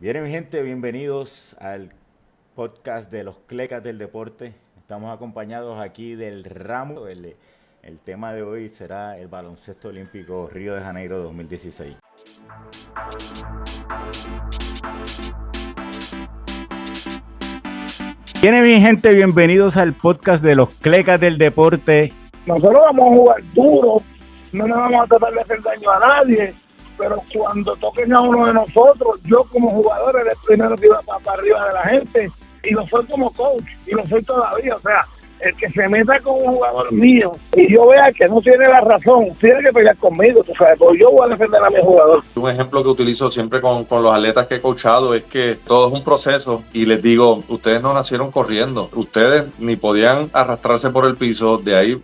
Bien, mi gente, bienvenidos al podcast de los Clecas del Deporte. Estamos acompañados aquí del ramo. El tema de hoy será el baloncesto olímpico Río de Janeiro 2016. Bien, mi gente, bienvenidos al podcast de los Clecas del Deporte. Nosotros vamos a jugar duro, no nos vamos a tratar de hacer daño a nadie, pero cuando toquen a uno de nosotros, yo como jugador era el primero que iba para arriba de la gente, y lo soy como coach, y lo soy todavía. O sea, el que se meta con un jugador mío y yo vea que no tiene la razón, tiene que pelear conmigo, tú sabes, porque yo voy a defender a mi jugador. Un ejemplo que utilizo siempre con los atletas que he coachado es que todo es un proceso, y les digo, ustedes no nacieron corriendo, ustedes ni podían arrastrarse por el piso, de ahí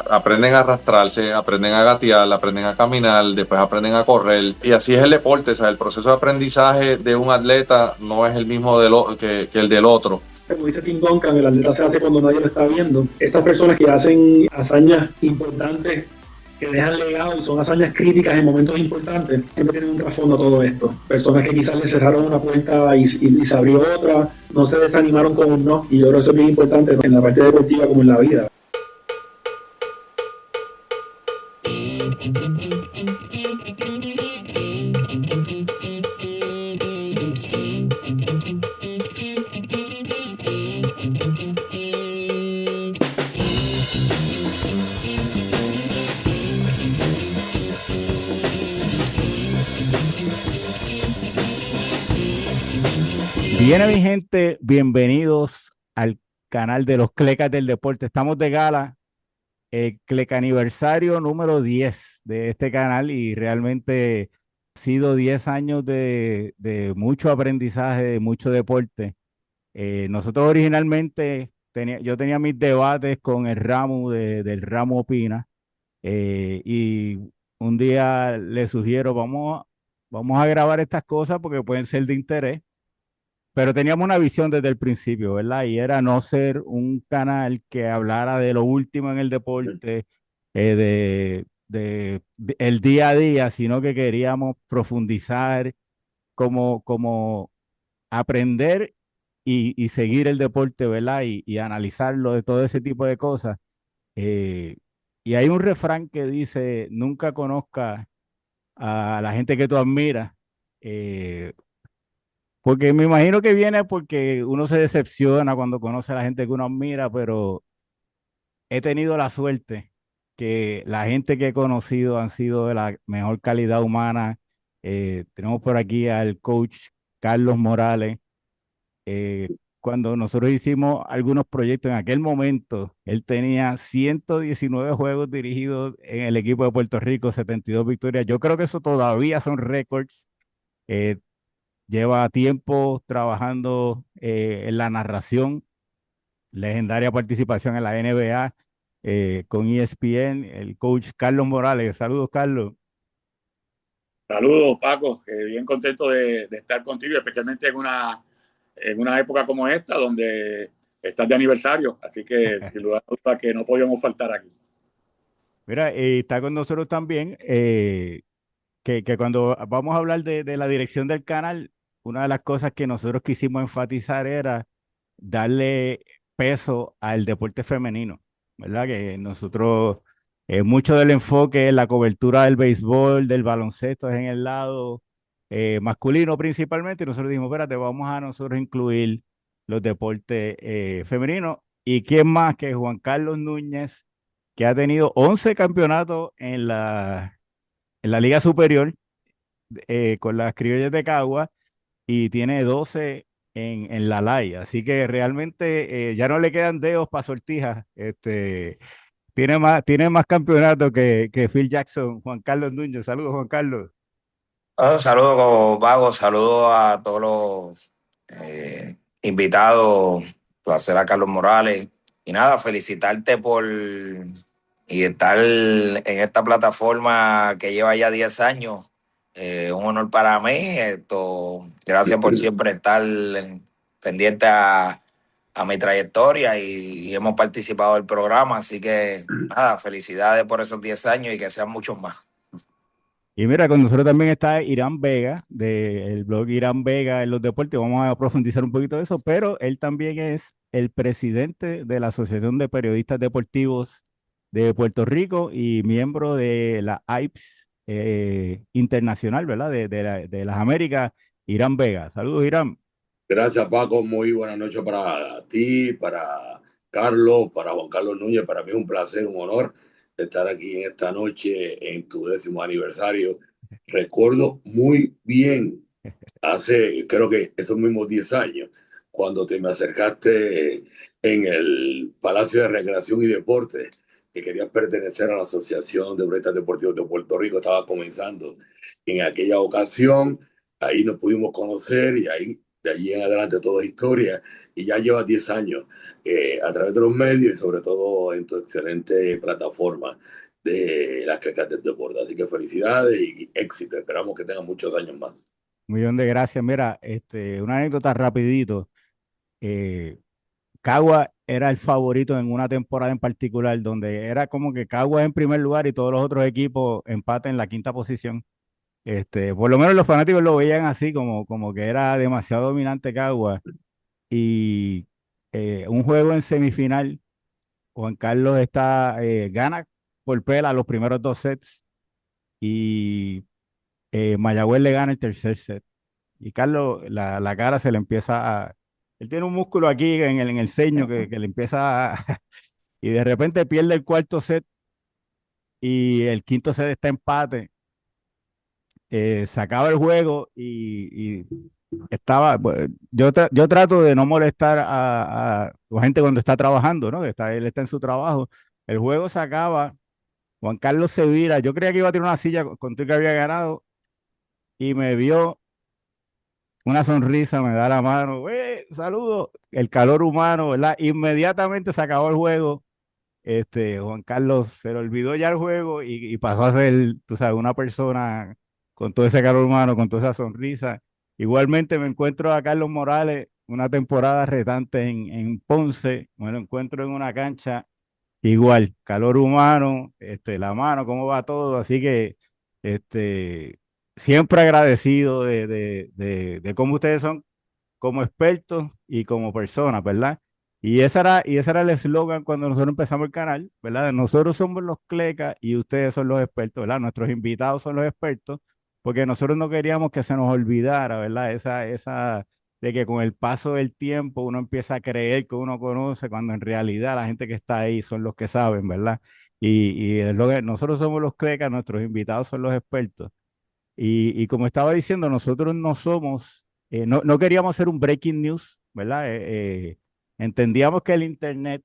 aprenden a arrastrarse, aprenden a gatear, aprenden a caminar, después aprenden a correr, y así es el deporte. O sea, el proceso de aprendizaje de un atleta no es el mismo que el del otro. Como dice Tim Duncan, el atleta se hace cuando nadie lo está viendo. Estas personas que hacen hazañas importantes, que dejan legado y son hazañas críticas en momentos importantes, siempre tienen un trasfondo todo esto. Personas que quizás le cerraron una puerta y se abrió otra, no se desanimaron con un no, y yo creo que eso es bien importante en la parte deportiva como en la vida. Bien, mi gente, bienvenidos al canal de los Clecas del Deporte. Estamos de gala, el Cleca aniversario número 10 de este canal, y realmente ha sido 10 años de mucho aprendizaje, de mucho deporte. Nosotros originalmente, yo tenía mis debates con el ramo del ramo Opina, y un día le sugiero, vamos a grabar estas cosas porque pueden ser de interés. Pero teníamos una visión desde el principio, ¿verdad? Y era no ser un canal que hablara de lo último en el deporte, el día a día, sino que queríamos profundizar, como aprender y seguir el deporte, ¿verdad? Y analizarlo de todo ese tipo de cosas. Eh, y hay un refrán que dice, nunca conozca a la gente que tú admiras. Porque me imagino que viene porque uno se decepciona cuando conoce a la gente que uno admira, pero he tenido la suerte que la gente que he conocido han sido de la mejor calidad humana. Tenemos por aquí al coach Carlos Morales. Cuando nosotros hicimos algunos proyectos en aquel momento, él tenía 119 juegos dirigidos en el equipo de Puerto Rico, 72 victorias. Yo creo que eso todavía son récords. Eh, Lleva tiempo trabajando en la narración, legendaria participación en la NBA, con ESPN, el coach Carlos Morales. Saludos, Carlos. Saludos, Paco. Bien contento de estar contigo, especialmente en una época como esta, donde estás de aniversario. Así que, sin lugar a dudas, que no podíamos faltar aquí. Mira, está con nosotros también, que cuando vamos a hablar de la dirección del canal, una de las cosas que nosotros quisimos enfatizar era darle peso al deporte femenino, ¿verdad? Que nosotros, mucho del enfoque en la cobertura del béisbol, del baloncesto es en el lado masculino principalmente, y nosotros dijimos, espérate, vamos a nosotros incluir los deportes femeninos. ¿Y quién más que Juan Carlos Núñez, que ha tenido 11 campeonatos en la Liga Superior con las Criollas de Cagua, y tiene 12 en la LAI? Así que realmente ya no le quedan dedos para sortijas. Tiene más campeonatos que Phil Jackson. Juan Carlos Núñez. Saludos, Juan Carlos. Saludos, Vago, saludos a todos los invitados, placer a Carlos Morales. Y nada, felicitarte por y estar en esta plataforma que lleva ya 10 años. Un honor para mí. Gracias por siempre estar pendiente a mi trayectoria y hemos participado del programa. Así que nada, felicidades por esos 10 años y que sean muchos más. Y mira, con nosotros también está Irán Vega, del blog Irán Vega en los deportes. Vamos a profundizar un poquito de eso, pero él también es el presidente de la Asociación de Periodistas Deportivos de Puerto Rico y miembro de la AIPS Internacional, ¿verdad? De las Américas, Irán Vega. Saludos, Irán. Gracias, Paco. Muy buenas noches para ti, para Carlos, para Juan Carlos Núñez. Para mí es un placer, un honor estar aquí en esta noche en tu 10º aniversario. Recuerdo muy bien, hace creo que esos mismos 10 años, cuando te me acercaste en el Palacio de Recreación y Deportes, que querías pertenecer a la Asociación de Periodistas Deportivos de Puerto Rico. Estaba comenzando en aquella ocasión. Ahí nos pudimos conocer y ahí de allí en adelante todo es historia, y ya llevas 10 años a través de los medios y sobre todo en tu excelente plataforma de las Clecas del Deporte. Así que felicidades y éxito. Esperamos que tengan muchos años más. Un millón de gracias. Mira, una anécdota rapidito. Eh, Cagua era el favorito en una temporada en particular, donde era como que Cagua en primer lugar y todos los otros equipos empate en la quinta posición. Por lo menos los fanáticos lo veían así, como que era demasiado dominante Cagua. Y un juego en semifinal, Juan Carlos gana por pela los primeros dos sets y Mayagüez le gana el tercer set. Y Carlos, la cara se le empieza a... Él tiene un músculo aquí en el ceño que le empieza a... Y de repente pierde el cuarto set y el quinto set está empate. Se acaba el juego y estaba... Pues, yo trato de no molestar a la gente cuando está trabajando, ¿no? Él está en su trabajo. El juego se acaba. Juan Carlos se vira. Yo creía que iba a tirar una silla con todo que había ganado y me vio una sonrisa, me da la mano, saludo, el calor humano, ¿verdad? Inmediatamente se acabó el juego. Juan Carlos se le olvidó ya el juego y pasó a ser, tú sabes, una persona con todo ese calor humano, con toda esa sonrisa. Igualmente me encuentro a Carlos Morales, una temporada retante en Ponce, me lo encuentro en una cancha, igual, calor humano, la mano, cómo va todo, así que, siempre agradecido de cómo ustedes son como expertos y como personas, ¿verdad? Y ese era el eslogan cuando nosotros empezamos el canal, ¿verdad? Nosotros somos los clecas y ustedes son los expertos, ¿verdad? Nuestros invitados son los expertos, porque nosotros no queríamos que se nos olvidara, ¿verdad? Esa de que con el paso del tiempo uno empieza a creer que uno conoce, cuando en realidad la gente que está ahí son los que saben, ¿verdad? Y el eslogan, nosotros somos los clecas, nuestros invitados son los expertos. Y como estaba diciendo, nosotros no queríamos hacer un breaking news, ¿verdad? Entendíamos que el Internet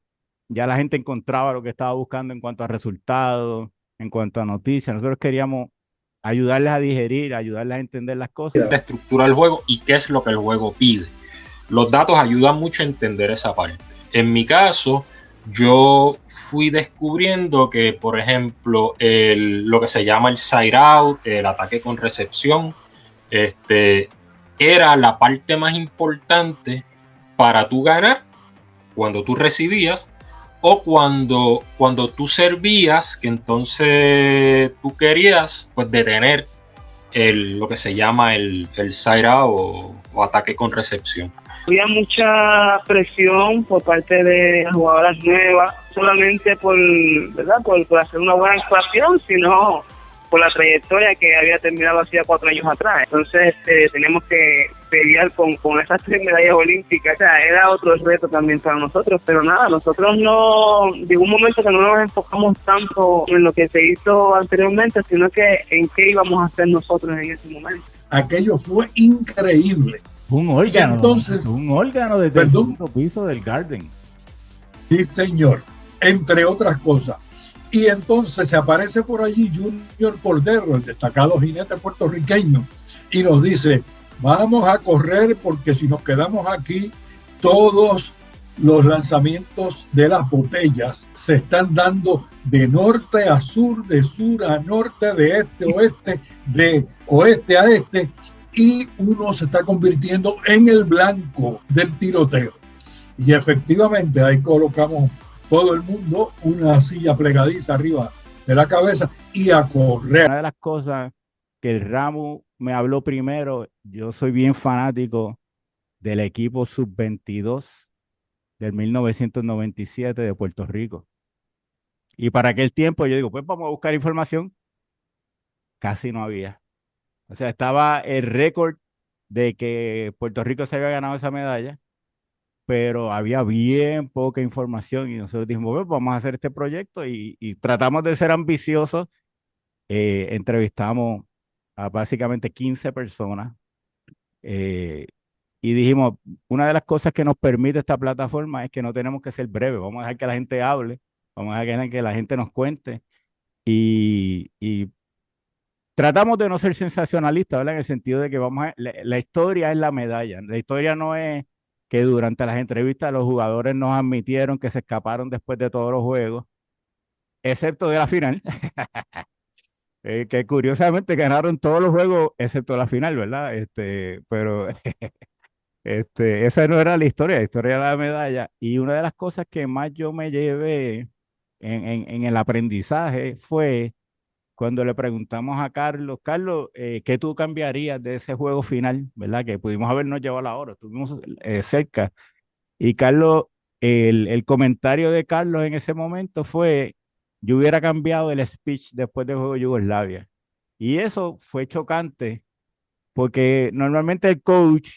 ya la gente encontraba lo que estaba buscando en cuanto a resultados, en cuanto a noticias. Nosotros queríamos ayudarles a digerir, ayudarles a entender las cosas. La estructura del juego y qué es lo que el juego pide. Los datos ayudan mucho a entender esa parte. En mi caso, yo fui descubriendo que, por ejemplo, lo que se llama el side out, el ataque con recepción, era la parte más importante para tú ganar cuando tú recibías o cuando tú servías, que entonces tú querías pues detener lo que se llama el side out o ataque con recepción. Había mucha presión por parte de las jugadoras nuevas, solamente ¿verdad? por hacer una buena actuación, sino por la trayectoria que había terminado hacía 4 años atrás. Entonces teníamos que pelear con esas 3 medallas olímpicas. O sea, era otro reto también para nosotros, pero nada, nosotros no, llegó un momento que no nos enfocamos tanto en lo que se hizo anteriormente, sino que en qué íbamos a hacer nosotros en ese momento. Aquello fue increíble. Un órgano, entonces, un órgano desde el segundo piso del Garden. Sí, señor, entre otras cosas. Y entonces se aparece por allí Junior Cordero, el destacado jinete puertorriqueño, y nos dice, vamos a correr porque si nos quedamos aquí, todos los lanzamientos de las botellas se están dando de norte a sur, de sur a norte, de este a oeste, de oeste a este, y uno se está convirtiendo en el blanco del tiroteo. Y efectivamente ahí colocamos todo el mundo una silla plegadiza arriba de la cabeza y a correr. Una de las cosas que el Ramu me habló primero. Yo soy bien fanático del equipo sub-22 del 1997 de Puerto Rico. Y para aquel tiempo yo digo, pues vamos a buscar información. Casi no había. O sea, estaba el récord de que Puerto Rico se había ganado esa medalla, pero había bien poca información y nosotros dijimos, "Pues, vamos a hacer este proyecto y tratamos de ser ambiciosos. Entrevistamos a básicamente 15 personas eh, y dijimos, una de las cosas que nos permite esta plataforma es que no tenemos que ser breves, vamos a dejar que la gente hable, vamos a dejar que la gente nos cuente y tratamos de no ser sensacionalistas, ¿verdad? En el sentido de que la historia es la medalla. La historia no es que durante las entrevistas los jugadores nos admitieron que se escaparon después de todos los juegos, excepto de la final, que curiosamente ganaron todos los juegos excepto la final, ¿verdad? Pero esa no era la historia era la medalla. Y una de las cosas que más yo me llevé en el aprendizaje fue cuando le preguntamos a Carlos, Carlos, ¿qué tú cambiarías de ese juego final, verdad? Que pudimos habernos llevado la hora, estuvimos cerca. Y Carlos, el comentario de Carlos en ese momento fue, yo hubiera cambiado el speech después del juego de Yugoslavia. Y eso fue chocante, porque normalmente el coach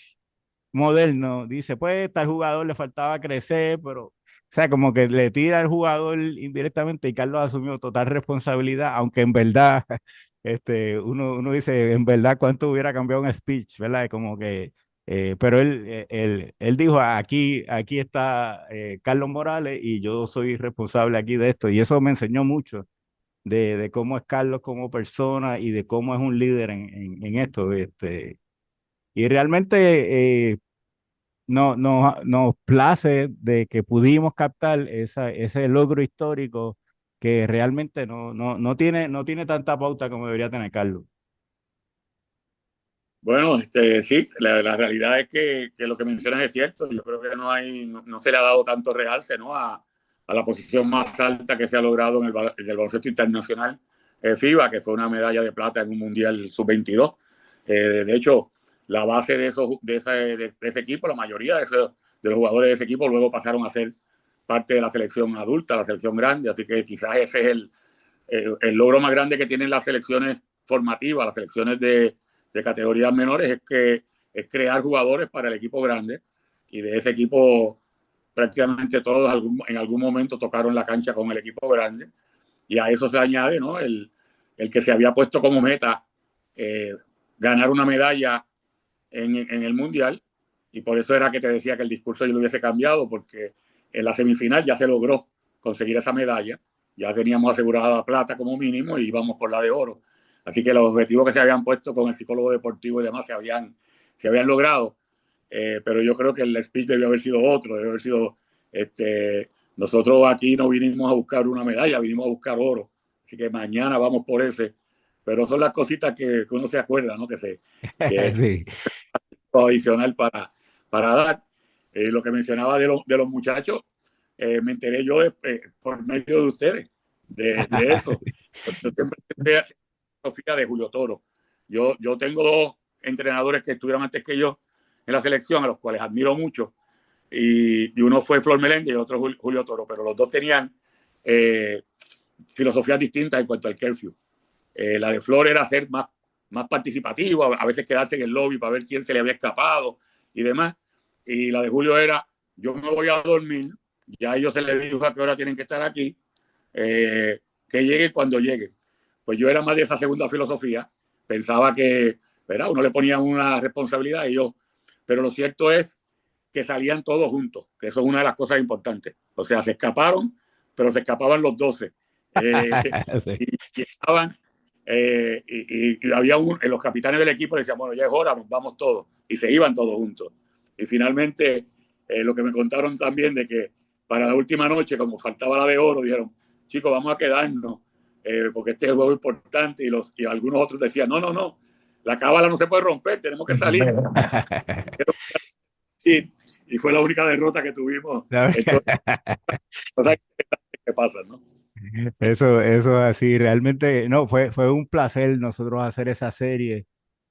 moderno dice, pues tal jugador le faltaba crecer, pero, o sea, como que le tira al jugador indirectamente y Carlos asumió total responsabilidad, aunque en verdad, uno dice, en verdad, ¿cuánto hubiera cambiado un speech, verdad? Como que, pero él dijo, aquí está Carlos Morales y yo soy responsable aquí de esto, y eso me enseñó mucho. De cómo es Carlos como persona y de cómo es un líder en esto. Y realmente nos place de que pudimos captar ese logro histórico que realmente no tiene tanta pauta como debería tener Carlos. Bueno, sí, la realidad es que lo que mencionas es cierto. Yo creo que no se le ha dado tanto realce, ¿no? A la posición más alta que se ha logrado en el baloncesto internacional FIBA, que fue una medalla de plata en un mundial sub-22. De hecho, la base de ese equipo, la mayoría de los jugadores de ese equipo luego pasaron a ser parte de la selección adulta, la selección grande. Así que quizás ese es el logro más grande que tienen las selecciones formativas, las selecciones de categorías menores, es crear jugadores para el equipo grande, y de ese equipo prácticamente todos en algún momento tocaron la cancha con el equipo grande, y a eso se añade, ¿no? el que se había puesto como meta ganar una medalla en el Mundial, y por eso era que te decía que el discurso yo lo hubiese cambiado, porque en la semifinal ya se logró conseguir esa medalla, ya teníamos asegurada la plata como mínimo y íbamos por la de oro. Así que los objetivos que se habían puesto con el psicólogo deportivo y demás se habían logrado, pero yo creo que el speech debió haber sido otro, debió haber sido, nosotros aquí no vinimos a buscar una medalla, vinimos a buscar oro, así que mañana vamos por ese, pero son las cositas que uno se acuerda, ¿no? Que Sí. adicional para dar. Lo que mencionaba de los muchachos, me enteré yo por medio de ustedes, de eso. Yo siempre Sofía de Julio Toro. Yo tengo dos entrenadores que estuvieron antes que yo en la selección, a los cuales admiro mucho, y uno fue Flor Meléndez y el otro Julio Toro, pero los dos tenían filosofías distintas en cuanto al curfew. La de Flor era ser más participativo, a veces quedarse en el lobby para ver quién se le había escapado y demás, y la de Julio era, yo me voy a dormir, ya a ellos se les dijo a qué hora tienen que estar aquí, que lleguen cuando lleguen. Pues yo era más de esa segunda filosofía, pensaba que, ¿verdad? Uno le ponía una responsabilidad y pero lo cierto es que salían todos juntos, que eso es una de las cosas importantes. O sea, se escaparon, pero se escapaban los 12. Y estaban, y había los capitanes del equipo decían, bueno, ya es hora, nos vamos todos. Y se iban todos juntos. Y finalmente, lo que me contaron también de que para la última noche, como faltaba la de oro, dijeron, chicos, vamos a quedarnos, porque este es el juego importante, y algunos otros decían, no, la cábala no se puede romper, tenemos que salir. Sí, y fue la única derrota que tuvimos. Entonces, cosas que pasan, ¿no? Eso así, realmente, no, fue un placer nosotros hacer esa serie,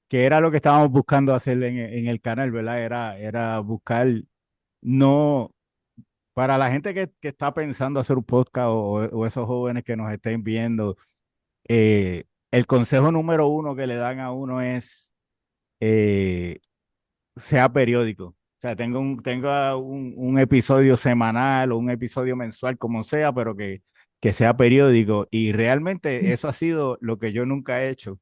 que era lo que estábamos buscando hacer en el canal, ¿verdad? Era buscar, no, para la gente que está pensando hacer un podcast o esos jóvenes que nos estén viendo, el consejo número uno que le dan a uno es, eh, sea periódico. O sea, tenga un episodio semanal o un episodio mensual, como sea, pero que sea periódico. Y realmente eso ha sido lo que yo nunca he hecho,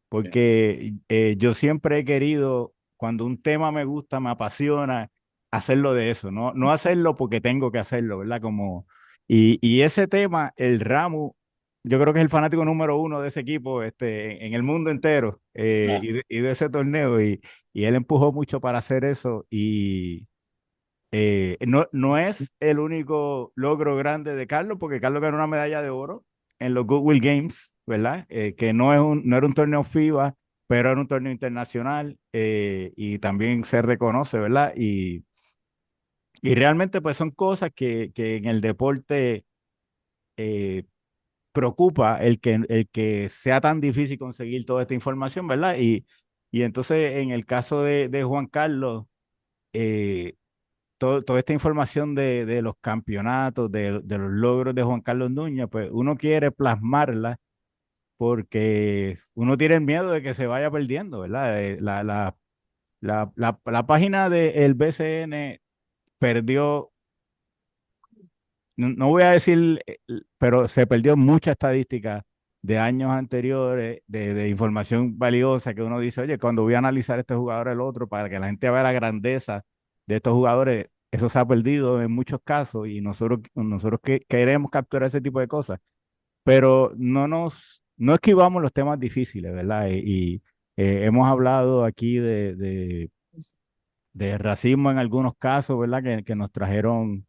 porque yo siempre he querido, cuando un tema me gusta, me apasiona, hacerlo de eso, no hacerlo porque tengo que hacerlo, ¿verdad? Y ese tema, el Ramu, yo creo que es el fanático número uno de ese equipo en el mundo entero, Ah, y de ese torneo, y él empujó mucho para hacer eso, y no es el único logro grande de Carlos, porque Carlos ganó una medalla de oro en los Goodwill Games, ¿verdad? Que no era un torneo FIBA, pero era un torneo internacional, y también se reconoce, ¿verdad? Y realmente pues son cosas que en el deporte eh, preocupa el que sea tan difícil conseguir toda esta información, ¿verdad? Y entonces en el caso de Juan Carlos, eh, toda esta información de los campeonatos, de los logros de Juan Carlos Núñez, pues uno quiere plasmarla porque uno tiene el miedo de que se vaya perdiendo, ¿verdad? La página del BCN perdió, no voy a decir, pero se perdió mucha estadística de años anteriores, de información valiosa que uno dice, oye, cuando voy a analizar este jugador el otro, para que la gente vea la grandeza de estos jugadores, eso se ha perdido en muchos casos y nosotros que queremos capturar ese tipo de cosas, pero no esquivamos los temas difíciles, ¿verdad? Hemos hablado aquí de racismo en algunos casos, ¿verdad? Que nos trajeron,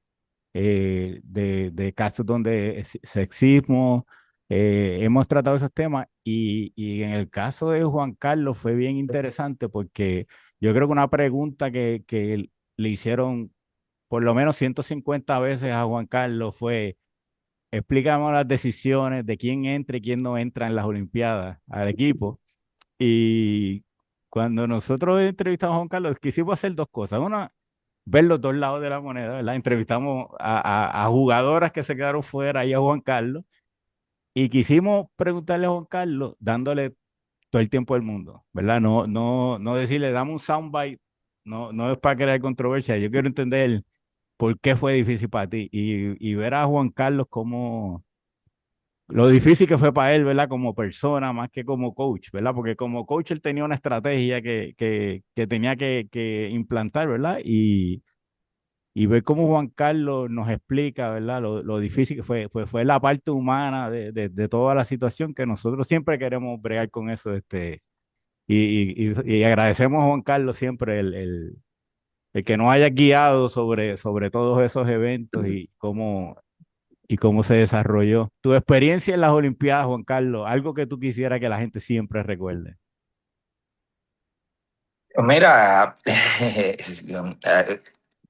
de casos donde es sexismo, hemos tratado esos temas, y en el caso de Juan Carlos fue bien interesante porque yo creo que una pregunta que le hicieron por lo menos 150 veces a Juan Carlos fue: explícame las decisiones de quién entra y quién no entra en las Olimpiadas al equipo. Y cuando nosotros entrevistamos a Juan Carlos, quisimos hacer dos cosas. Una, ver los dos lados de la moneda, ¿verdad? Entrevistamos a jugadoras que se quedaron fuera y a Juan Carlos, y quisimos preguntarle a Juan Carlos dándole todo el tiempo del mundo, ¿verdad? No decirle, dame un soundbite, no es para crear controversia, yo quiero entender por qué fue difícil para ti, y ver a Juan Carlos como lo difícil que fue para él, ¿verdad? Como persona, más que como coach, ¿verdad? Porque como coach él tenía una estrategia que tenía que implantar, ¿verdad? Y ver cómo Juan Carlos nos explica, ¿verdad? Lo difícil que fue la parte humana de toda la situación, que nosotros siempre queremos bregar con eso, y agradecemos a Juan Carlos siempre el que nos haya guiado sobre todos esos eventos y cómo se desarrolló. Tu experiencia en las Olimpiadas, Juan Carlos, algo que tú quisieras que la gente siempre recuerde. Mira,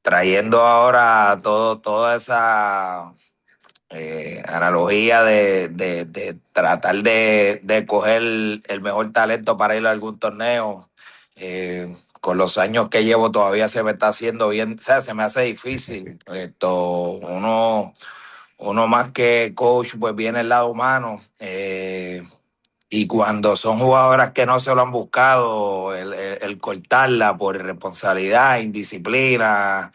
trayendo ahora toda esa analogía de tratar de coger el mejor talento para ir a algún torneo. Con los años que llevo todavía se me está haciendo bien, o sea, se me hace difícil. Uno más que coach, pues viene el lado humano. Y cuando son jugadoras que no se lo han buscado, el cortarla por irresponsabilidad, indisciplina,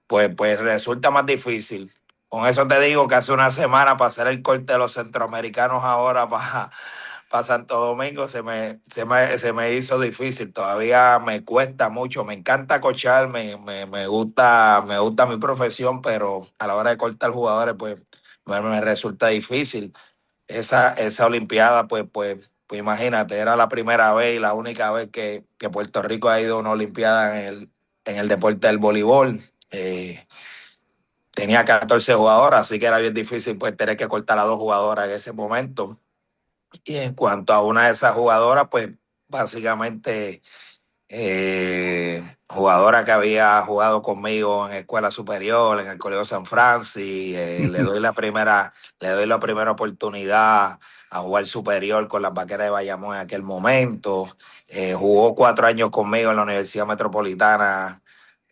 pues resulta más difícil. Con eso te digo que hace una semana para hacer el corte de los centroamericanos ahora para Santo Domingo se me hizo difícil. Todavía me cuesta mucho. Me encanta coachar, me gusta mi profesión, pero a la hora de cortar jugadores, pues me resulta difícil. Esa Olimpiada, pues imagínate, era la primera vez y la única vez que Puerto Rico ha ido a una Olimpiada en el deporte del voleibol. Tenía 14 jugadoras, así que era bien difícil pues tener que cortar a dos jugadoras en ese momento. Y en cuanto a una de esas jugadoras, pues básicamente jugadora que había jugado conmigo en escuela superior, en el Colegio San Francis. Le doy la primera oportunidad a jugar superior con las Vaqueras de Bayamón en aquel momento. Jugó 4 años conmigo en la Universidad Metropolitana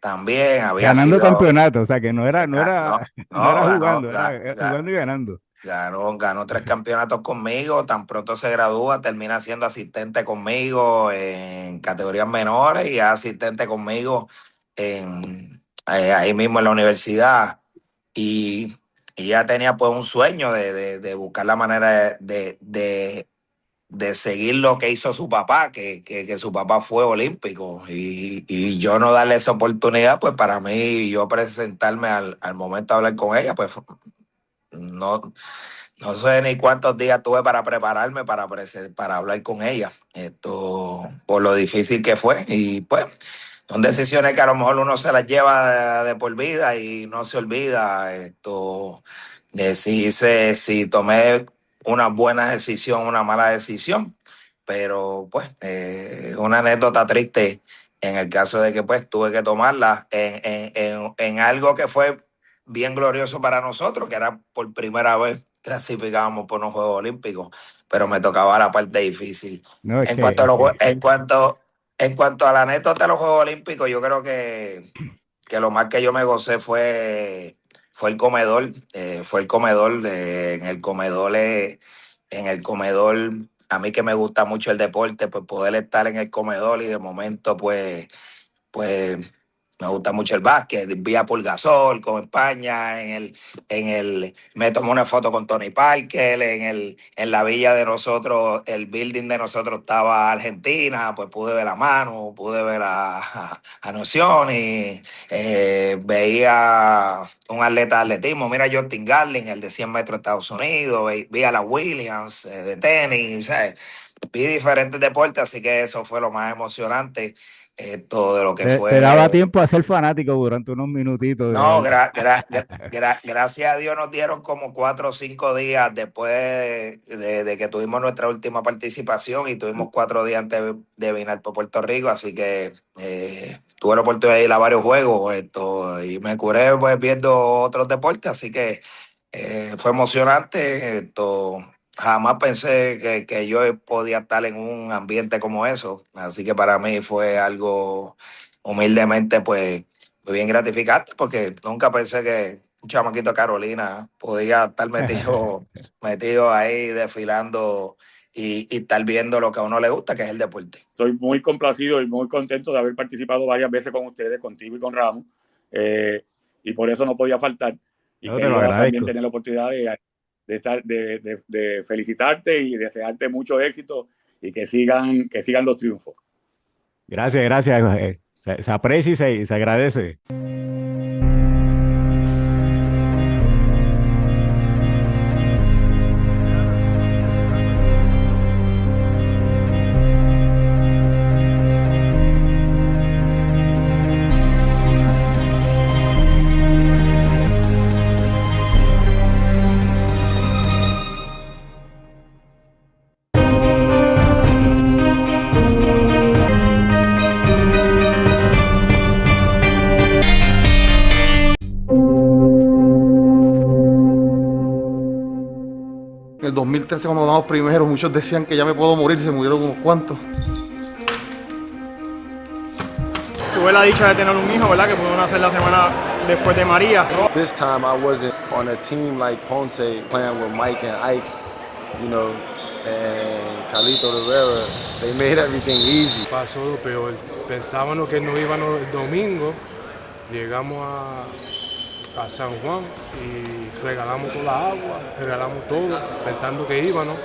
también. Había Ganando sido, campeonato, o sea que no era, no, no era no, jugando, era jugando y ganando. Ganó 3 campeonatos conmigo, tan pronto se gradúa, termina siendo asistente conmigo en categorías menores y asistente conmigo ahí mismo en la universidad. Y, y ya tenía pues un sueño de buscar la manera de seguir lo que hizo su papá, que su papá fue olímpico. Y yo no darle esa oportunidad, pues para mí, yo presentarme al momento de hablar con ella, pues no. No sé ni cuántos días tuve para prepararme para hablar con ella. Por lo difícil que fue. Y pues, son decisiones que a lo mejor uno se las lleva de por vida y no se olvida. De si tomé una buena decisión, una mala decisión. Pero pues, una anécdota triste en el caso de que pues tuve que tomarla en algo que fue bien glorioso para nosotros, que era por primera vez clasificábamos por unos Juegos Olímpicos, pero me tocaba la parte difícil. No, En cuanto a en cuanto a la anécdota de los Juegos Olímpicos, yo creo que lo más que yo me gocé fue el comedor. Fue el comedor. En el comedor, a mí que me gusta mucho el deporte, pues poder estar en el comedor y de momento pues me gusta mucho el básquet. Vi a Pulgasol con España me tomé una foto con Tony Parker, en la villa de nosotros, el building de nosotros estaba Argentina, pues pude ver la mano, pude ver a Nocioni, veía un atleta de atletismo, mira Justin Garlin, el de 100 metros de Estados Unidos, vi a la Williams de tenis, ¿sabes? Vi diferentes deportes, así que eso fue lo más emocionante. De lo que Te daba fue. tiempo a ser fanático durante unos minutitos. No, gracias a Dios nos dieron como 4 o 5 días después de que tuvimos nuestra última participación y tuvimos 4 días antes de venir por Puerto Rico, así que tuve la oportunidad de ir a varios juegos y me curé pues viendo otros deportes, así que fue emocionante. Jamás pensé que yo podía estar en un ambiente como eso, así que para mí fue algo humildemente pues muy bien gratificante, porque nunca pensé que un chamaquito de Carolina podía estar metido ahí desfilando y estar viendo lo que a uno le gusta, que es el deporte. Estoy muy complacido y muy contento de haber participado varias veces con ustedes, contigo y con Ramos, y por eso no podía faltar. Y Yo te lo quería también agradezco. tener la oportunidad de felicitarte y desearte mucho éxito y que sigan los triunfos. Gracias, gracias. Se aprecia y se agradece. En el 2013 cuando ganamos primero, muchos decían que ya me puedo morir, se murieron unos cuantos. Tuve la dicha de tener un hijo, ¿verdad? Que pudo nacer la semana después de María. This time I wasn't on a team like Ponce, playing with Mike and Ike, you know, and Carlito Rivera. They made everything easy. Pasó lo peor. Pensábamos que no íbamos el domingo, llegamos a San Juan y regalamos toda la agua, regalamos todo, pensando que íbamos,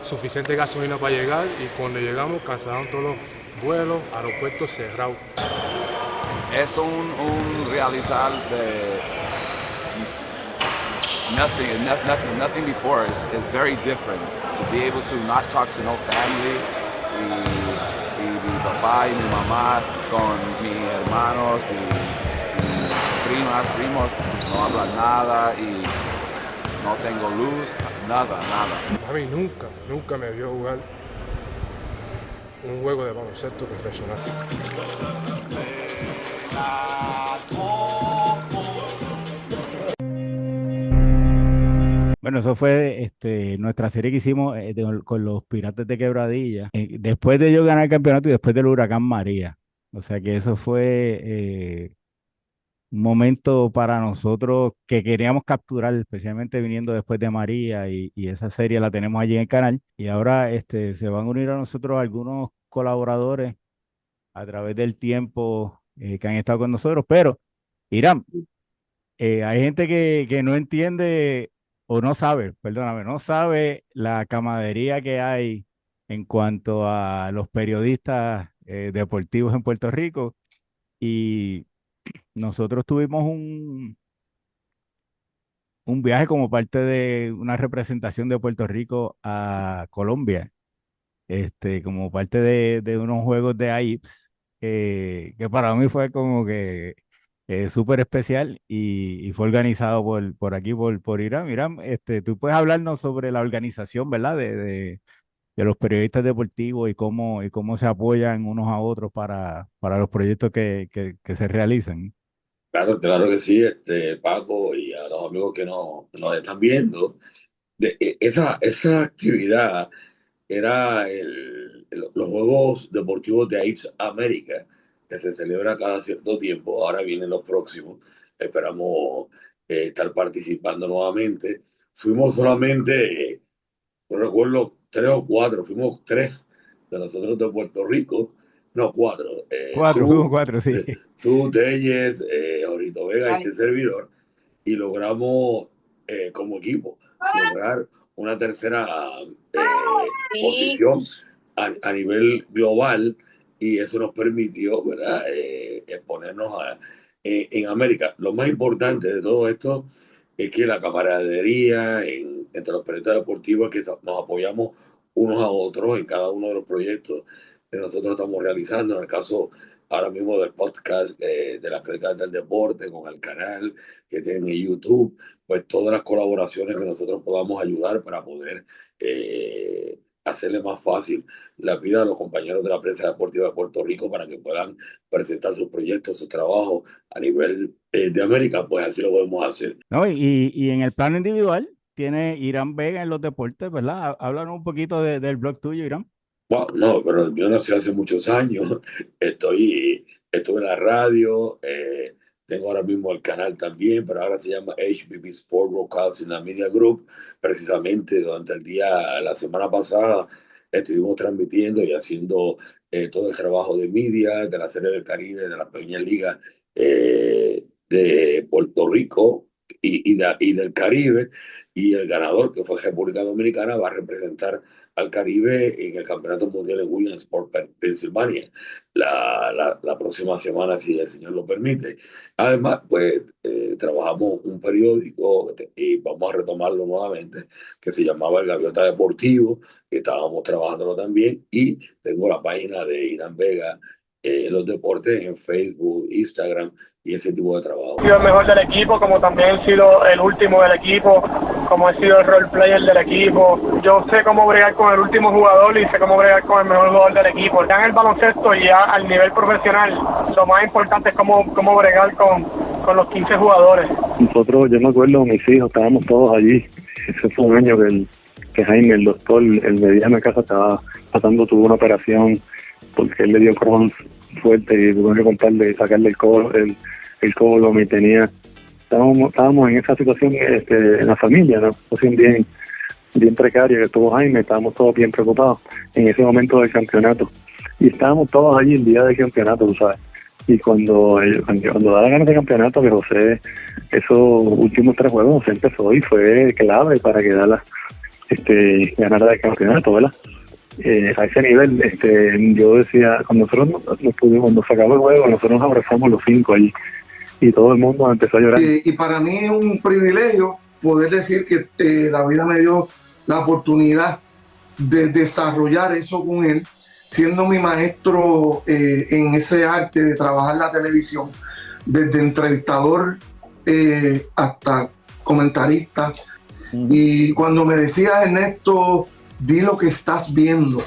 suficiente gasolina para llegar, y cuando llegamos cancelaron todos los vuelos, aeropuertos cerrados. Es un realizar de nothing before is very different. To be able to not talk to no family, y mi papá y mi mamá con mis hermanos y primos, no hablan nada y no tengo luz, nada. A mí nunca me vio jugar un juego de baloncesto profesional. Bueno, eso fue nuestra serie que hicimos con los Piratas de Quebradilla, después de yo ganar el campeonato y después del huracán María. O sea que eso fue un momento para nosotros que queríamos capturar, especialmente viniendo después de María, y esa serie la tenemos allí en el canal. Y ahora se van a unir a nosotros algunos colaboradores a través del tiempo que han estado con nosotros. Pero, Irán, hay gente que no entiende o no sabe, perdóname, no sabe la camaradería que hay en cuanto a los periodistas deportivos en Puerto Rico. Y nosotros tuvimos un viaje como parte de una representación de Puerto Rico a Colombia, como parte de unos juegos de AIPS, que para mí fue como que súper especial y fue organizado por aquí, por Irán. Irán, tú puedes hablarnos sobre la organización, ¿verdad? De los periodistas deportivos y cómo se apoyan unos a otros para los proyectos que se realizan. Claro que sí, Paco, y a los amigos que nos están viendo. Esa actividad era los Juegos Deportivos de AIPS América, que se celebra cada cierto tiempo. Ahora vienen los próximos. Esperamos estar participando nuevamente. Fuimos solamente, no recuerdo, 3 o 4, fuimos 3 de nosotros de Puerto Rico. No, 4. Fuimos 4, sí. Tú, Telles, Jorito Vega y este servidor, y logramos como equipo lograr una tercera posición a nivel global, y eso nos permitió, ¿verdad?, exponernos en América. Lo más importante de todo esto es que la camaradería entre los periodistas deportivos es que nos apoyamos unos a otros en cada uno de los proyectos que nosotros estamos realizando. En el caso ahora mismo del podcast de las críticas del deporte, con el canal que tienen en YouTube, pues todas las colaboraciones que nosotros podamos ayudar para poder hacerle más fácil la vida a los compañeros de la prensa deportiva de Puerto Rico para que puedan presentar sus proyectos, sus trabajos a nivel de América, pues así lo podemos hacer. No, y en el plano individual tiene Irán Vega en los deportes, ¿verdad? Háblanos un poquito del blog tuyo, Irán. Wow, no, pero yo nací hace muchos años. Estuve en la radio, tengo ahora mismo el canal también, pero ahora se llama HBB Sport Broadcasting Media Group. Precisamente durante la semana pasada, estuvimos transmitiendo y haciendo todo el trabajo de media, de la Serie del Caribe, de las pequeñas ligas de Puerto Rico y del Caribe. Y el ganador, que fue República Dominicana, va a representar al Caribe en el Campeonato Mundial en Williamsport, Pensilvania, la próxima semana, si el Señor lo permite. Además, pues trabajamos un periódico, y vamos a retomarlo nuevamente, que se llamaba El Gaviota Deportivo, que estábamos trabajándolo también, y tengo la página de Irán Vega, los deportes, en Facebook, Instagram y ese tipo de trabajo. He sido el mejor del equipo, como también he sido el último del equipo, como he sido el role player del equipo. Yo sé cómo bregar con el último jugador y sé cómo bregar con el mejor jugador del equipo. Ya en el baloncesto y ya al nivel profesional, lo más importante es cómo bregar con los 15 jugadores. Nosotros, yo me acuerdo, mis hijos, estábamos todos allí. Ese fue un año que Jaime, el doctor, el de Diana Casa, tuvo una operación porque él le dio Crohn fuerte y tuvo que contarle, sacarle el colon, y estábamos en esa situación en la familia, ¿no? Situación bien precaria que estuvo Jaime, estábamos todos bien preocupados en ese momento del campeonato, y estábamos todos allí el día del campeonato, tú sabes, y cuando da la gana de campeonato, que José, esos últimos 3 juegos, José empezó y fue clave para que Dallas ganara el campeonato, ¿verdad? A ese nivel, yo decía, cuando nosotros nos acabó el juego, nosotros nos abrazamos los 5 allí y todo el mundo empezó a llorar. Y para mí es un privilegio poder decir que la vida me dio la oportunidad de desarrollar eso con él, siendo mi maestro en ese arte de trabajar la televisión, desde entrevistador hasta comentarista. Y cuando me decía, Ernesto, di lo que estás viendo,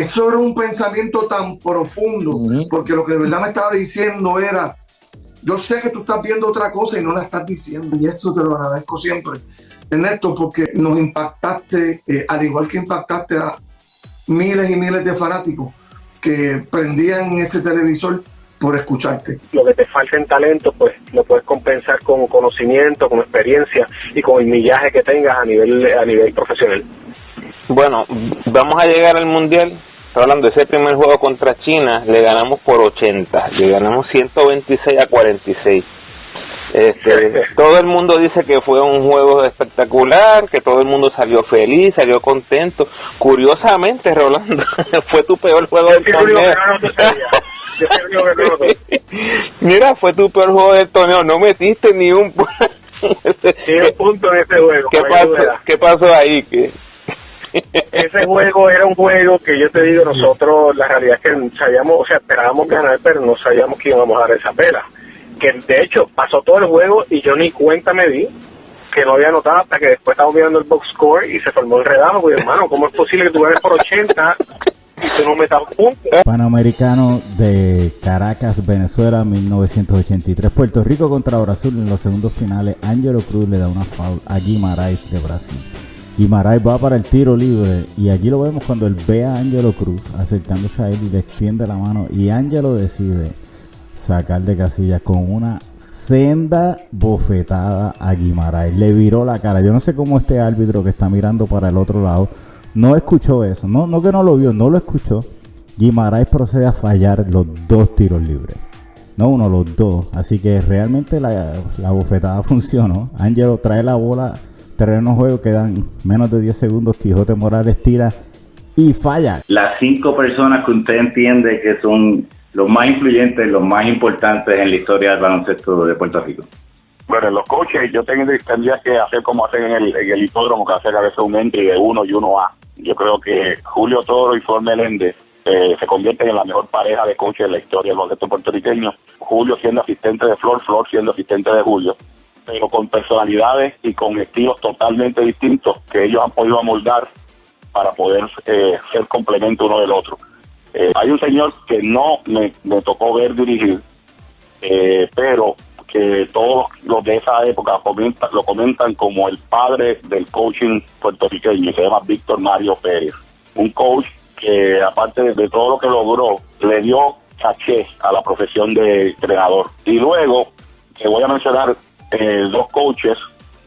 Eso era un pensamiento tan profundo, porque lo que de verdad me estaba diciendo era, yo sé que tú estás viendo otra cosa y no la estás diciendo, y eso te lo agradezco siempre, Ernesto, porque nos impactaste, al igual que impactaste a miles y miles de fanáticos que prendían ese televisor por escucharte. Lo que te falta en talento, pues lo puedes compensar con conocimiento, con experiencia y con el millaje que tengas a nivel profesional. Bueno, vamos a llegar al Mundial. Estoy hablando de ese primer juego contra China, le ganamos por 80, le ganamos 126-46. Todo el mundo dice que fue un juego espectacular, que todo el mundo salió feliz, salió contento. Curiosamente, Rolando, fue tu peor juego del torneo. Mira, fue tu peor juego del torneo, no metiste ni un punto en ese juego. ¿Qué pasó ahí? Ese juego era un juego que yo te digo, nosotros la realidad es que sabíamos, o sea, esperábamos ganar, pero no sabíamos que íbamos a dar esa pela. Que de hecho pasó todo el juego y yo ni cuenta me di que no había notado hasta que después estábamos mirando el box score y se formó el redazo. Pues hermano, ¿cómo es posible que tú ganes por 80 y tú no metas puntos? Panamericano de Caracas, Venezuela, 1983. Puerto Rico contra Brasil en los segundos finales. Ángelo Cruz le da una foul a Guimarães de Brasil. Guimarães va para el tiro libre y aquí lo vemos cuando él ve a Ángelo Cruz acercándose a él y le extiende la mano y Ángelo decide sacar de casillas con una senda bofetada a Guimarães. Le viró la cara. Yo no sé cómo este árbitro que está mirando para el otro lado no escuchó eso. No que no lo vio, no lo escuchó. Guimarães procede a fallar los 2 tiros libres. No uno, los 2. Así que realmente la bofetada funcionó. Ángelo trae la bola, terreno de juego, quedan menos de 10 segundos. Quijote Morales tira y falla. Las 5 personas que usted entiende que son los más influyentes, los más importantes en la historia del baloncesto de Puerto Rico. Bueno, los coaches yo tendría que hacer como hacen en el hipódromo, que hacer a veces un entry de 1 y 1A. Yo creo que Julio Toro y Flor Meléndez se convierten en la mejor pareja de coaches de la historia del baloncesto puertorriqueño. Julio siendo asistente de Flor, Flor siendo asistente de Julio, pero con personalidades y con estilos totalmente distintos que ellos han podido amoldar para poder ser complemento uno del otro. Hay un señor que no me tocó ver dirigir, pero que todos los de esa época lo comentan como el padre del coaching puertorriqueño, se llama Víctor Mario Pérez. Un coach que, aparte de todo lo que logró, le dio caché a la profesión de entrenador. Y luego, te voy a mencionar 2 coaches.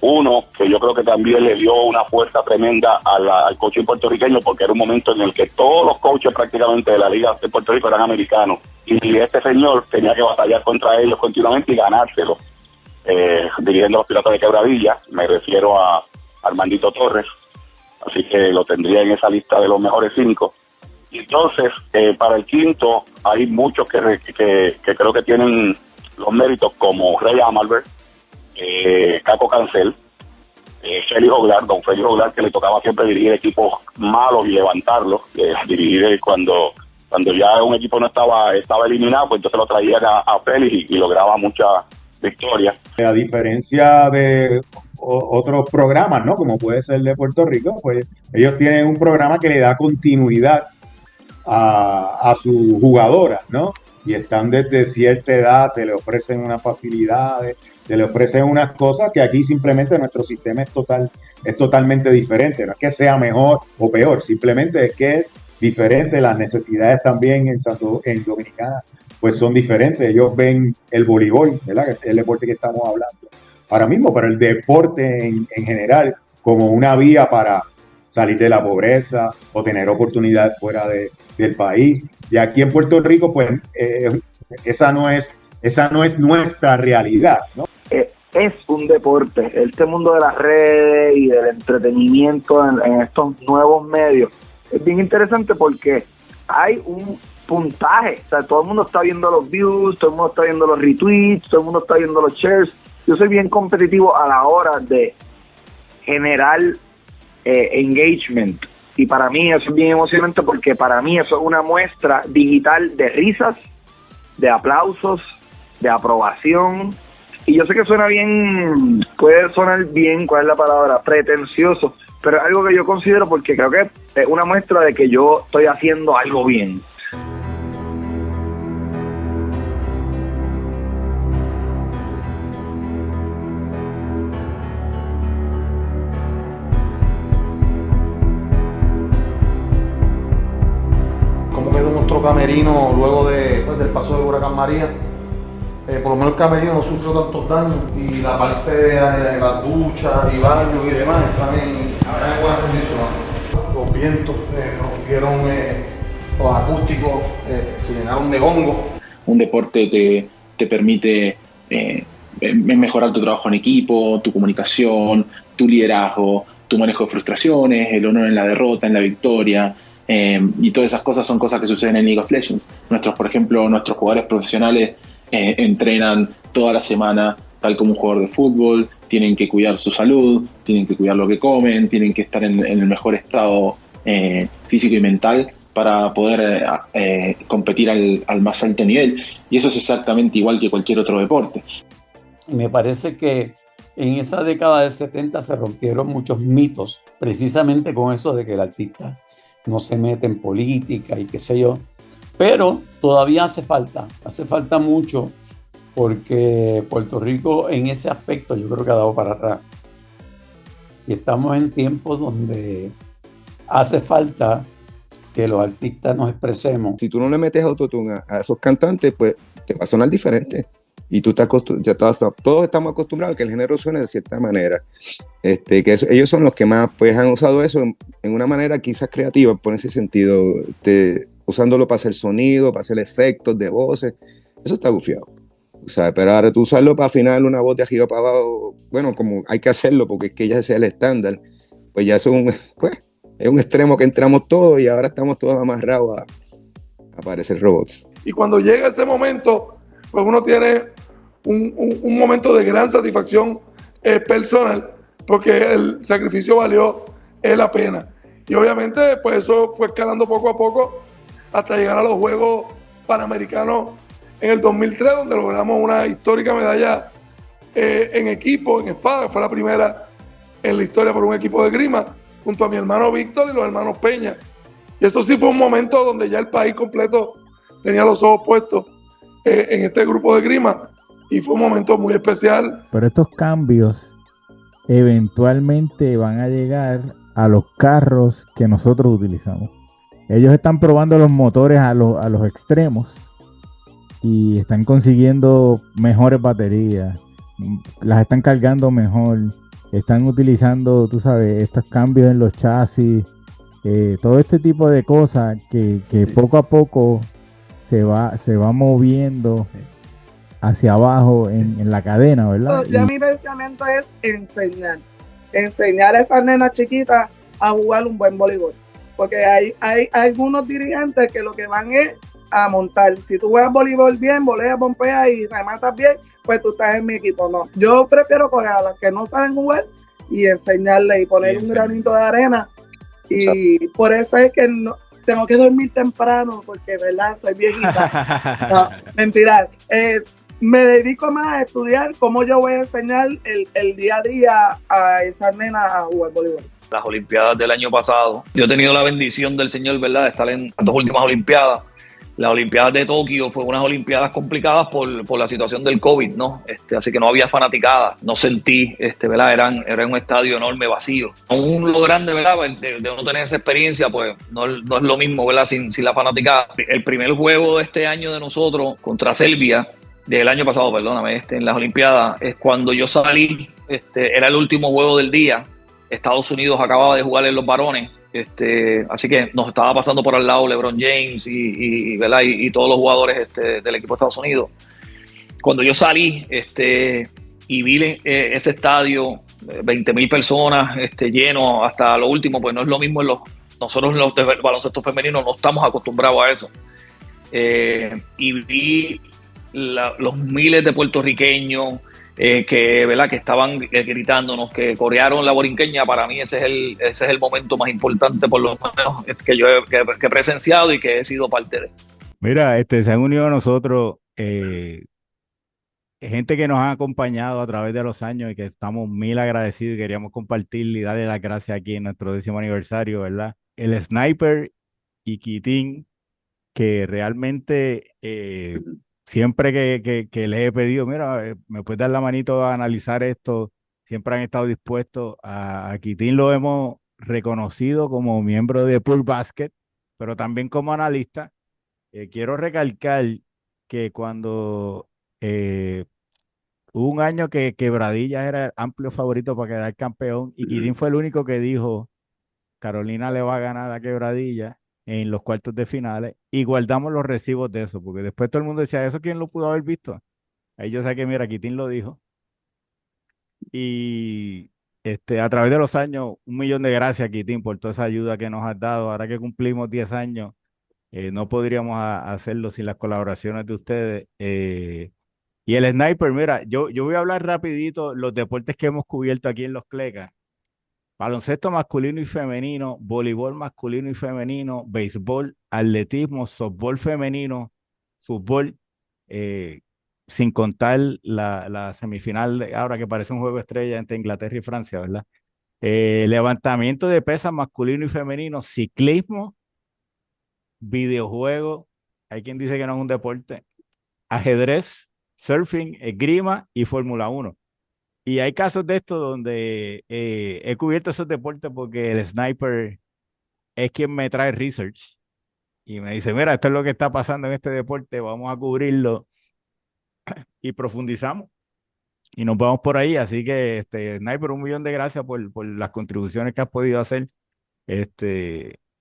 Uno que yo creo que también le dio una fuerza tremenda al coaching puertorriqueño, porque era un momento en el que todos los coaches prácticamente de la Liga de Puerto Rico eran americanos, y este señor tenía que batallar contra ellos continuamente y ganárselo, dirigiendo los Piratas de Quebradilla. Me refiero a Armandito Torres, así que lo tendría en esa lista de los mejores 5. Y entonces, para el quinto, hay muchos que creo que tienen los méritos, como Ray Amalbert, Caco Cancel, Félix Joglar, don Félix Joglar, que le tocaba siempre dirigir equipos malos y levantarlos, dirigir cuando ya un equipo no estaba eliminado, pues entonces lo traían a Félix y lograba muchas victorias. A diferencia de otros programas, ¿no? Como puede ser de Puerto Rico, pues ellos tienen un programa que le da continuidad a sus jugadoras, ¿no? Y están desde cierta edad, se les ofrecen unas facilidades, se le ofrecen unas cosas que aquí simplemente nuestro sistema es totalmente diferente. No es que sea mejor o peor, simplemente es que es diferente. Las necesidades también en Dominicana pues son diferentes. Ellos ven el voleibol, ¿verdad? Que es el deporte que estamos hablando ahora mismo, pero el deporte en general como una vía para salir de la pobreza o tener oportunidades fuera del país. Y aquí en Puerto Rico pues esa no es nuestra realidad, ¿no? Es un deporte. Este mundo de las redes y del entretenimiento en estos nuevos medios es bien interesante porque hay un puntaje. O sea, todo el mundo está viendo los views, todo el mundo está viendo los retweets, todo el mundo está viendo los shares. Yo soy bien competitivo a la hora de generar engagement. Y para mí eso es bien emocionante porque para mí eso es una muestra digital de risas, de aplausos, de aprobación. Y yo sé que suena bien, puede sonar bien, ¿cuál es la palabra? Pretencioso, pero es algo que yo considero porque creo que es una muestra de que yo estoy haciendo algo bien. ¿Cómo quedó nuestro camerino luego del paso del huracán María? Por lo menos el camerino no sufrió tantos daños y la parte de las duchas y baños y demás están en buenas condiciones. Los vientos rompieron los acústicos, se llenaron de hongos. Un deporte te permite mejorar tu trabajo en equipo, tu comunicación, tu liderazgo, tu manejo de frustraciones, el honor en la derrota, en la victoria. Y todas esas cosas son cosas que suceden en League of Legends. Por ejemplo, nuestros jugadores profesionales entrenan toda la semana tal como un jugador de fútbol, tienen que cuidar su salud, tienen que cuidar lo que comen, tienen que estar en el mejor estado físico y mental para poder competir al más alto nivel. Y eso es exactamente igual que cualquier otro deporte. Me parece que en esa década del 70 se rompieron muchos mitos, precisamente con eso de que el artista no se mete en política y qué sé yo. Pero todavía hace falta mucho, porque Puerto Rico en ese aspecto yo creo que ha dado para atrás. Y estamos en tiempos donde hace falta que los artistas nos expresemos. Si tú no le metes autotune a esos cantantes, pues te va a sonar diferente. Y tú todos estamos acostumbrados a que el género suene de cierta manera. Ellos son los que más pues, han usado eso en una manera quizás creativa, por ese sentido, usándolo para hacer sonido, para hacer efectos de voces. Eso está gufiado. Pero ahora tú usarlo para afinar una voz de arriba para abajo, bueno, como hay que hacerlo porque es que ya sea el estándar, pues ya es un extremo que entramos todos y ahora estamos todos amarrados a parecer robots. Y cuando llega ese momento, pues uno tiene un momento de gran satisfacción personal, porque el sacrificio valió la pena. Y obviamente, pues eso fue escalando poco a poco hasta llegar a los Juegos Panamericanos en el 2003, donde logramos una histórica medalla en equipo, en espada. Fue la primera en la historia por un equipo de grima, junto a mi hermano Víctor y los hermanos Peña. Y esto sí fue un momento donde ya el país completo tenía los ojos puestos en este grupo de grima, y fue un momento muy especial. Pero estos cambios eventualmente van a llegar a los carros que nosotros utilizamos. Ellos están probando los motores a los extremos y están consiguiendo mejores baterías, las están cargando mejor, están utilizando, tú sabes, estos cambios en los chasis, todo este tipo de cosas que poco a poco se va moviendo hacia abajo en la cadena, ¿verdad? Ya mi pensamiento es enseñar a esas nenas chiquitas a jugar un buen voleibol, porque hay algunos dirigentes que lo que van es a montar. Si tú juegas voleibol bien, voleas, bompeas y rematas bien, pues tú estás en mi equipo. No, yo prefiero coger a los que no saben jugar y enseñarles y poner un granito de arena. Y por eso es que no, tengo que dormir temprano, porque verdad estoy viejita. No, mentira. Me dedico más a estudiar cómo yo voy a enseñar el día a día a esas nenas a jugar voleibol. Las Olimpiadas del año pasado, yo he tenido la bendición del Señor, ¿verdad?, de estar en las dos últimas Olimpiadas. Las Olimpiadas de Tokio fue unas Olimpiadas complicadas por la situación del COVID, ¿no? Así que no había fanaticada, no sentí, ¿verdad? Era un estadio enorme, vacío. Aún lo grande, ¿verdad?, de no tener esa experiencia, pues no es lo mismo, ¿verdad?, sin la fanaticada. El primer juego de este año de nosotros contra Serbia, del año pasado, perdóname, en las Olimpiadas, es cuando yo salí, era el último juego del día. Estados Unidos acababa de jugar en los varones, así que nos estaba pasando por al lado LeBron James ¿verdad? Y todos los jugadores del equipo de Estados Unidos. Cuando yo salí y vi ese estadio, 20,000 personas lleno hasta lo último, pues no es lo mismo nosotros los de baloncesto femenino no estamos acostumbrados a eso. Y vi los miles de puertorriqueñ que estaban gritándonos, que corearon la borinqueña. Para mí ese es el momento más importante, por lo menos que yo he presenciado y que he sido parte de. Mira, se han unido a nosotros gente que nos ha acompañado a través de los años y que estamos mil agradecidos y queríamos compartir y darle las gracias aquí en nuestro 10º aniversario, ¿verdad? El Sniper y Quitín, que realmente siempre que les he pedido, mira, me puedes dar la manito a analizar esto, siempre han estado dispuestos. A Quitín lo hemos reconocido como miembro de Pool Basket, pero también como analista. Quiero recalcar que cuando hubo un año que Quebradillas era el amplio favorito para quedar campeón y Quitín fue el único que dijo Carolina le va a ganar a Quebradilla en los cuartos de finales y guardamos los recibos de eso, porque después todo el mundo decía, ¿eso quién lo pudo haber visto? Ahí yo sé que, mira, Quitín lo dijo. Y a través de los años, 1 millón de gracias, Quitín, por toda esa ayuda que nos has dado. Ahora que cumplimos 10 años, no podríamos hacerlo sin las colaboraciones de ustedes. Y el Sniper, mira, yo voy a hablar rapidito los deportes que hemos cubierto aquí en Los Clecas. Baloncesto masculino y femenino, voleibol masculino y femenino, béisbol, atletismo, softball femenino, fútbol, eh, sin contar la semifinal, ahora que parece un juego estrella entre Inglaterra y Francia, ¿verdad? Levantamiento de pesas masculino y femenino, ciclismo, videojuego, hay quien dice que no es un deporte, ajedrez, surfing, esgrima y Fórmula 1. Y hay casos de esto donde he cubierto esos deportes porque el Sniper es quien me trae research y me dice, mira, esto es lo que está pasando en este deporte, vamos a cubrirlo y profundizamos y nos vamos por ahí. Así que, Sniper, 1 millón de gracias por las contribuciones que has podido hacer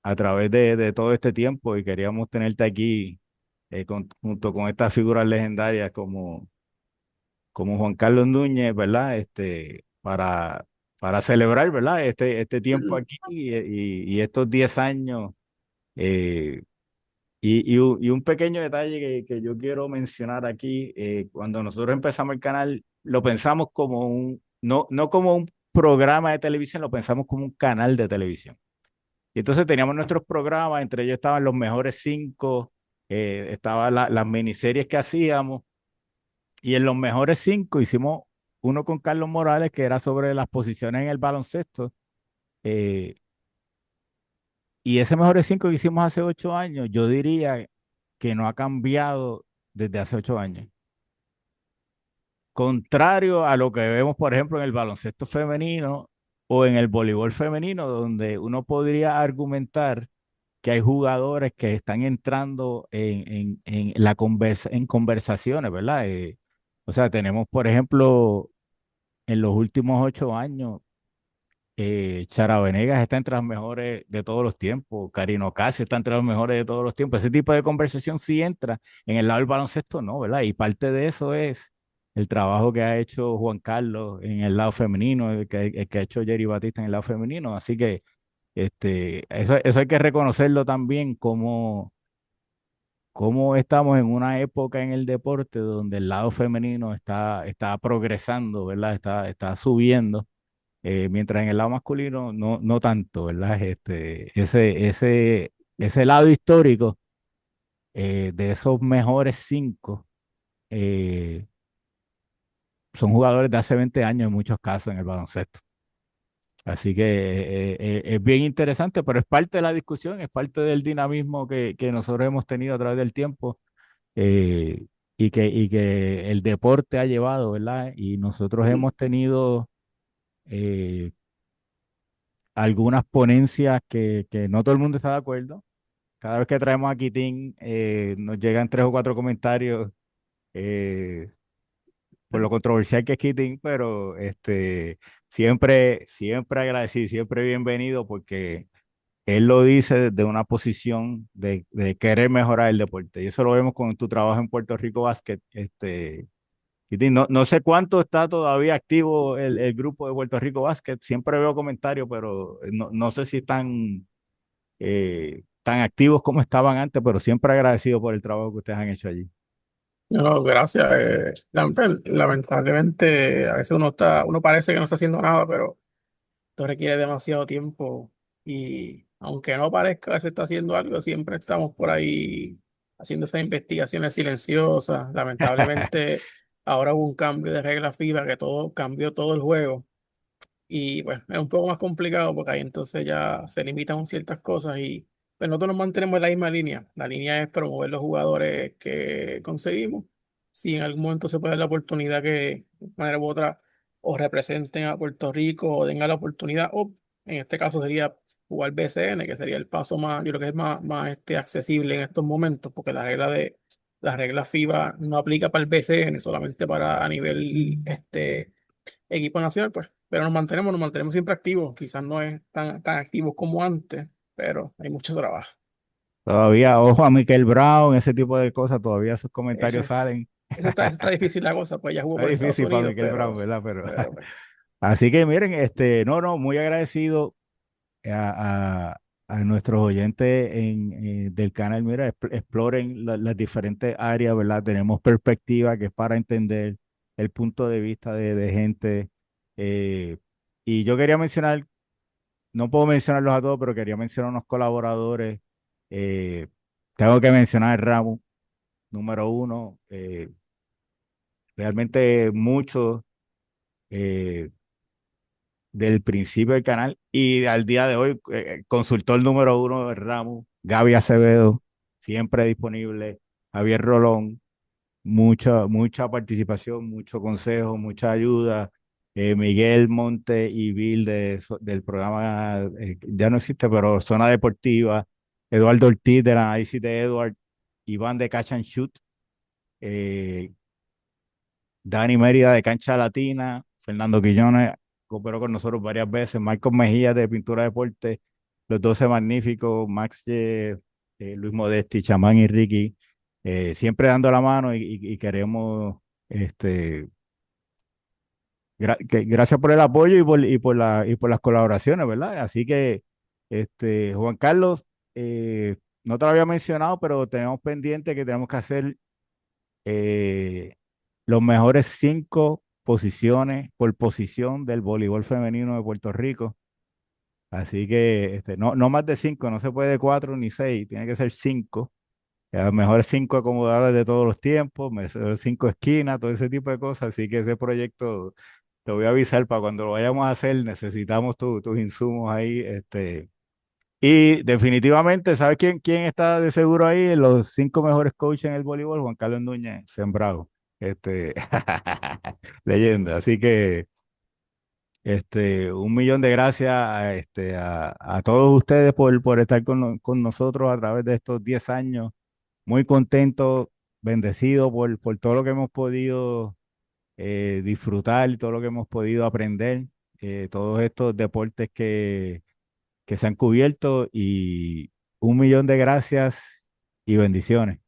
a través de todo este tiempo y queríamos tenerte aquí junto con estas figuras legendarias como Juan Carlos Núñez, ¿verdad? Para celebrar, ¿verdad? Este tiempo aquí y estos 10 años. eh, y un pequeño detalle que yo quiero mencionar aquí, cuando nosotros empezamos el canal, lo pensamos como no como un programa de televisión, lo pensamos como un canal de televisión. Y entonces teníamos nuestros programas, entre ellos estaban los mejores 5, estaban las miniseries que hacíamos. Y en los mejores 5 hicimos uno con Carlos Morales, que era sobre las posiciones en el baloncesto. eh, y ese mejores 5 que hicimos hace 8 años, yo diría que no ha cambiado desde hace 8 años. Contrario a lo que vemos, por ejemplo, en el baloncesto femenino o en el voleibol femenino, donde uno podría argumentar que hay jugadores que están entrando en conversaciones, ¿verdad? O sea, tenemos, por ejemplo, en los últimos 8 años, Chara Venegas está entre las mejores de todos los tiempos, Karina Ocasio está entre las mejores de todos los tiempos. Ese tipo de conversación sí entra, en el lado del baloncesto no, ¿verdad? Y parte de eso es el trabajo que ha hecho Juan Carlos en el lado femenino, el que ha hecho Jerry Batista en el lado femenino. Así que eso hay que reconocerlo también como estamos en una época en el deporte donde el lado femenino está progresando, ¿verdad? Está subiendo, mientras en el lado masculino no tanto, ¿verdad? Ese lado histórico de esos mejores 5 eh, son jugadores de hace 20 años en muchos casos en el baloncesto. Así que es bien interesante, pero es parte de la discusión, es parte del dinamismo que nosotros hemos tenido a través del tiempo, eh, y que el deporte ha llevado, ¿verdad? Y nosotros hemos tenido eh, algunas ponencias que no todo el mundo está de acuerdo. Cada vez que traemos a Quitín, nos llegan 3 o 4 comentarios eh, por lo controversial que es Keating, pero siempre agradecido, siempre bienvenido, porque él lo dice desde una posición de querer mejorar el deporte. Y eso lo vemos con tu trabajo en Puerto Rico Basket. Keating, no sé cuánto está todavía activo el grupo de Puerto Rico Basket. Siempre veo comentarios, pero no sé si están tan activos como estaban antes, pero siempre agradecido por el trabajo que ustedes han hecho allí. No, gracias. Lamentablemente, a veces uno parece que no está haciendo nada, pero esto requiere demasiado tiempo y aunque no parezca que se está haciendo algo, siempre estamos por ahí haciendo esas investigaciones silenciosas. Lamentablemente, Ahora hubo un cambio de regla FIBA que cambió todo el juego. Y pues es un poco más complicado porque ahí entonces ya se limitan ciertas cosas y pues nosotros nos mantenemos en la misma línea. La línea es promover los jugadores que conseguimos. Si en algún momento se puede dar la oportunidad que de una manera u otra o representen a Puerto Rico o tengan la oportunidad, o en este caso sería jugar BCN, que sería el paso más, yo creo que es más accesible en estos momentos, porque la regla FIBA no aplica para el BCN, solamente para a nivel equipo nacional, pues. Pero nos mantenemos siempre activos. Quizás no es tan activos como antes, pero hay mucho trabajo. Todavía, ojo a Michael Brown, ese tipo de cosas, todavía esos comentarios Ese, salen. ese está difícil la cosa, pues ya jugó Está por Estados difícil para Unidos, Michael Brown, ¿verdad? Pero, pues, así que miren, no, muy agradecido a, a nuestros oyentes del canal. Mira, exploren las diferentes áreas, ¿verdad? Tenemos perspectiva que es para entender el punto de vista de gente. eh, y yo quería mencionar, no puedo mencionarlos a todos, pero quería mencionar unos colaboradores. eh, Tengo que mencionar Ramos, número uno. Realmente muchos eh, del principio del canal y al día de hoy, consultor número uno de Ramos, Gaby Acevedo, siempre disponible, Javier Rolón, mucha participación, mucho consejo, mucha ayuda. Miguel Monte y Bill del programa, ya no existe, pero Zona Deportiva, Eduardo Ortiz del análisis de Edward, Iván de Catch and Shoot, eh, Dani Mérida de Cancha Latina, Fernando Quillones cooperó con nosotros varias veces, Marcos Mejía de Pintura Deporte, los 12 magníficos, Max, Luis Modesti, Chamán y Ricky, siempre dando la mano y queremos, gracias por el apoyo y por las colaboraciones, ¿verdad? Así que, Juan Carlos, no te lo había mencionado, pero tenemos pendiente que tenemos que hacer eh, los mejores 5 posiciones por posición del voleibol femenino de Puerto Rico. Así que no más de 5, no se puede de 4 ni 6, tiene que ser 5. Los mejores 5 acomodadores de todos los tiempos, mejores 5 esquinas, todo ese tipo de cosas. Así que ese proyecto te voy a avisar para cuando lo vayamos a hacer, necesitamos tus insumos ahí. Y definitivamente, ¿sabes quién está de seguro ahí? Los 5 mejores coaches en el voleibol, Juan Carlos Núñez, sembrado. Leyenda. Así que, 1 millón de gracias a todos ustedes por estar con nosotros a través de estos 10 años. Muy contento, bendecido por todo lo que hemos podido disfrutar, todo lo que hemos podido aprender, todos estos deportes que se han cubierto y 1 millón de gracias y bendiciones.